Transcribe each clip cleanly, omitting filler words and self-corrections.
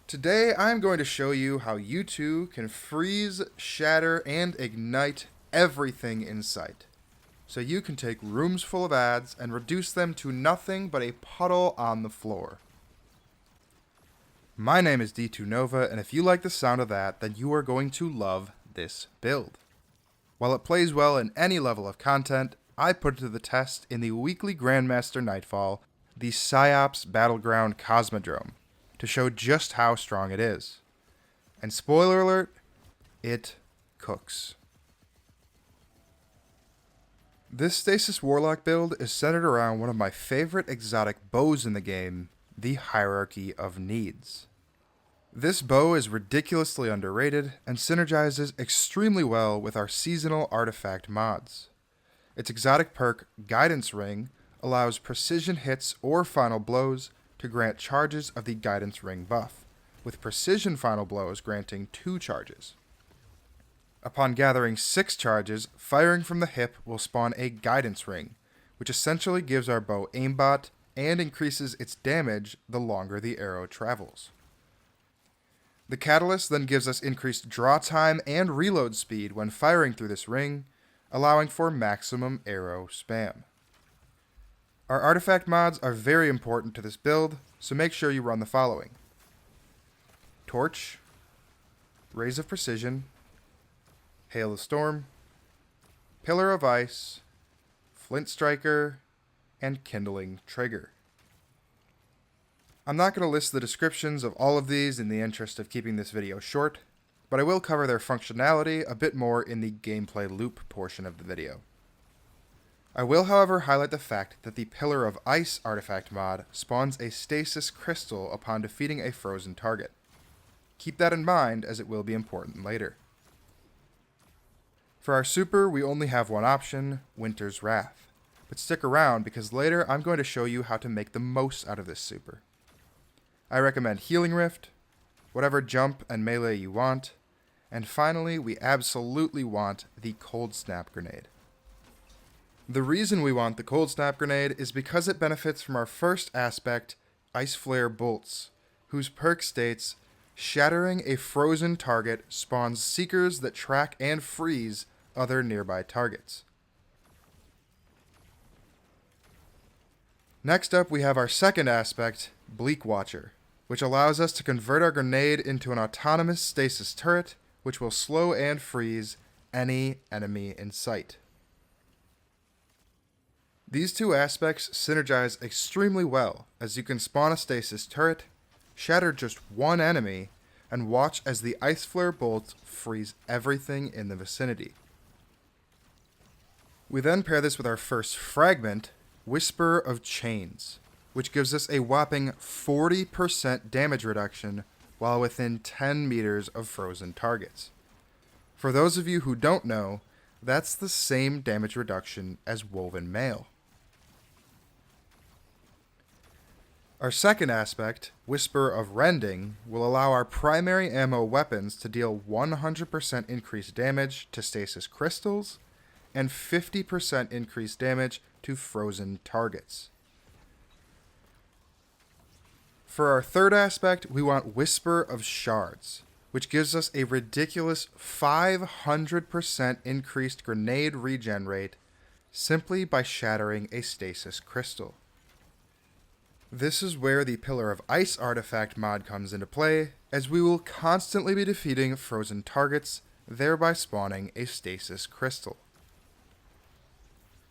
Today I'm going to show you how you two can freeze, shatter, and ignite everything in sight. So you can take rooms full of ads and reduce them to nothing but a puddle on the floor. My name is D2Nova, and if you like the sound of that, then you are going to love this build. While it plays well in any level of content, I put it to the test in the weekly Grandmaster Nightfall, the PsyOps Battleground Cosmodrome, to show just how strong it is. And spoiler alert, it cooks. This Stasis Warlock build is centered around one of my favorite exotic bows in the game, the Hierarchy of Needs. This bow is ridiculously underrated and synergizes extremely well with our seasonal artifact mods. Its exotic perk, Guidance Ring, allows precision hits or final blows to grant charges of the Guidance Ring buff, with precision final blows granting 2 charges. Upon gathering 6 charges, firing from the hip will spawn a Guidance Ring, which essentially gives our bow aimbot and increases its damage the longer the arrow travels. The Catalyst then gives us increased draw time and reload speed when firing through this ring, allowing for maximum arrow spam. Our artifact mods are very important to this build, so make sure you run the following: Torch, Rays of Precision, Hail of Storm, Pillar of Ice, Flint Striker, and Kindling Trigger. I'm not going to list the descriptions of all of these in the interest of keeping this video short, but I will cover their functionality a bit more in the gameplay loop portion of the video. I will, however, highlight the fact that the Pillar of Ice artifact mod spawns a Stasis Crystal upon defeating a frozen target. Keep that in mind, as it will be important later. For our super, we only have one option, Winter's Wrath. But stick around, because later I'm going to show you how to make the most out of this super. I recommend Healing Rift, whatever jump and melee you want, and finally we absolutely want the Cold Snap Grenade. The reason we want the Cold Snap Grenade is because it benefits from our first aspect, Ice Flare Bolts, whose perk states, shattering a frozen target spawns seekers that track and freeze other nearby targets. Next up, we have our second aspect, Bleak Watcher, which allows us to convert our grenade into an autonomous stasis turret, which will slow and freeze any enemy in sight. These two aspects synergize extremely well, as you can spawn a stasis turret, shatter just one enemy, and watch as the Ice Flare bolts freeze everything in the vicinity. We then pair this with our first fragment, Whisper of Chains, which gives us a whopping 40% damage reduction while within 10 meters of frozen targets. For those of you who don't know, that's the same damage reduction as Woven Mail. Our second aspect, Whisper of Rending, will allow our primary ammo weapons to deal 100% increased damage to stasis crystals and 50% increased damage to frozen targets. For our third aspect, we want Whisper of Shards, which gives us a ridiculous 500% increased grenade regen rate simply by shattering a stasis crystal. This is where the Pillar of Ice artifact mod comes into play, as we will constantly be defeating frozen targets, thereby spawning a stasis crystal.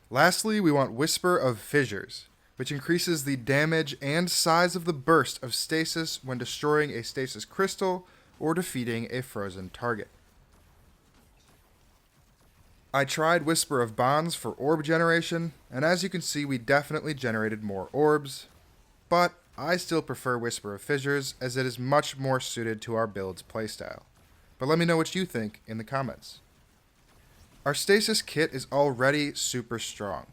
Lastly, we want Whisper of Fissures, which increases the damage and size of the burst of stasis when destroying a stasis crystal or defeating a frozen target. I tried Whisper of Bonds for orb generation, and as you can see, we definitely generated more orbs, but I still prefer Whisper of Fissures as it is much more suited to our build's playstyle. But let me know what you think in the comments. Our stasis kit is already super strong,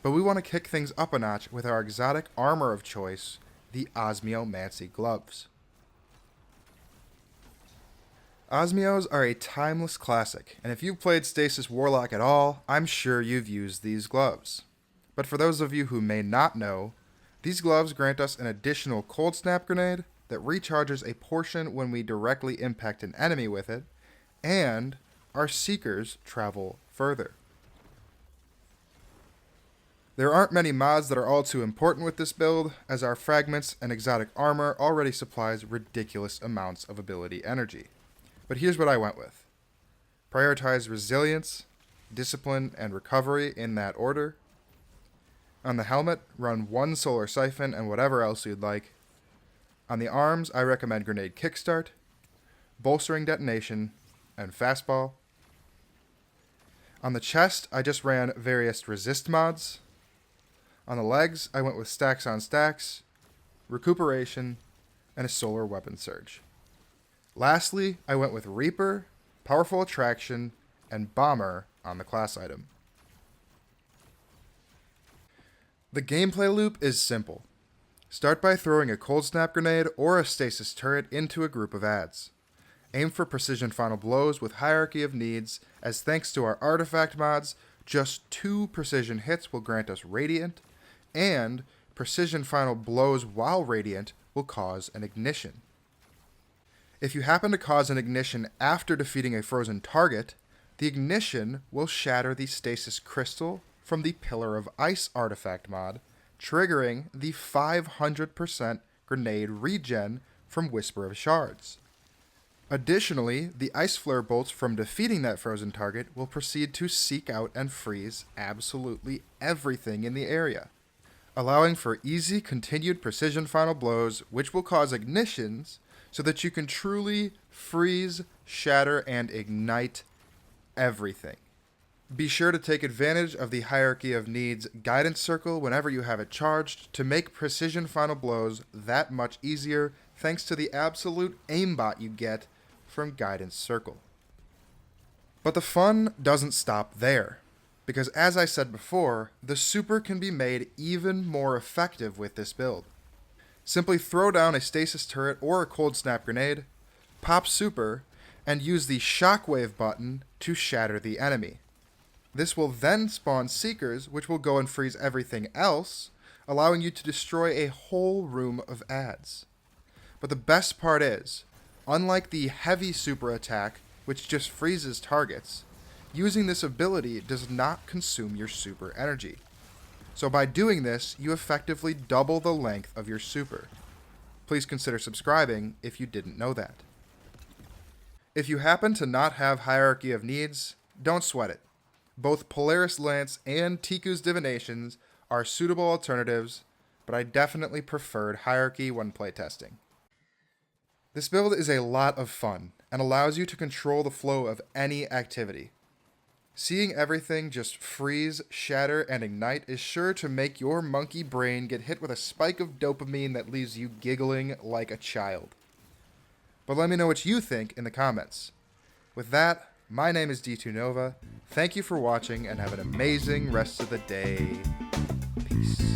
but we want to kick things up a notch with our exotic armor of choice, the Osmiomancy gloves. Osmios are a timeless classic, and if you've played Stasis Warlock at all, I'm sure you've used these gloves. But for those of you who may not know, these gloves grant us an additional Cold Snap Grenade that recharges a portion when we directly impact an enemy with it, and our Seekers travel further. There aren't many mods that are all too important with this build, as our Fragments and exotic armor already supplies ridiculous amounts of ability energy. But here's what I went with. Prioritize resilience, discipline, and recovery in that order. On the helmet, run 1 solar siphon and whatever else you'd like. On the arms, I recommend grenade kickstart, bolstering detonation, and fastball. On the chest, I just ran various resist mods. On the legs, I went with stacks on stacks, recuperation, and a solar weapon surge. Lastly, I went with Reaper, powerful attraction, and bomber on the class item. The gameplay loop is simple. Start by throwing a cold snap grenade or a stasis turret into a group of adds. Aim for precision final blows with hierarchy of needs, as thanks to our artifact mods, just 2 precision hits will grant us radiant, and precision final blows while radiant will cause an ignition. If you happen to cause an ignition after defeating a frozen target, the ignition will shatter the stasis crystal from the Pillar of Ice artifact mod, triggering the 500% grenade regen from Whisper of Shards. Additionally, the Ice Flare bolts from defeating that frozen target will proceed to seek out and freeze absolutely everything in the area, allowing for easy continued precision final blows, which will cause ignitions so that you can truly freeze, shatter, and ignite everything. Be sure to take advantage of the Hierarchy of Needs guidance circle whenever you have it charged to make precision final blows that much easier, thanks to the absolute aimbot you get from guidance circle. But the fun doesn't stop there, because as I said before, the super can be made even more effective with this build. Simply throw down a stasis turret or a cold snap grenade, pop super, and use the shockwave button to shatter the enemy. This will then spawn Seekers, which will go and freeze everything else, allowing you to destroy a whole room of adds. But the best part is, unlike the heavy super attack, which just freezes targets, using this ability does not consume your super energy. So by doing this, you effectively double the length of your super. Please consider subscribing if you didn't know that. If you happen to not have Hierarchy of Needs, don't sweat it. Both Polaris Lance and Tiku's Divinations are suitable alternatives, but I definitely preferred Hierarchy when playtesting. This build is a lot of fun and allows you to control the flow of any activity. Seeing everything just freeze, shatter, and ignite is sure to make your monkey brain get hit with a spike of dopamine that leaves you giggling like a child. But let me know what you think in the comments. With that, my name is D2Nova. Thank you for watching and have an amazing rest of the day. Peace.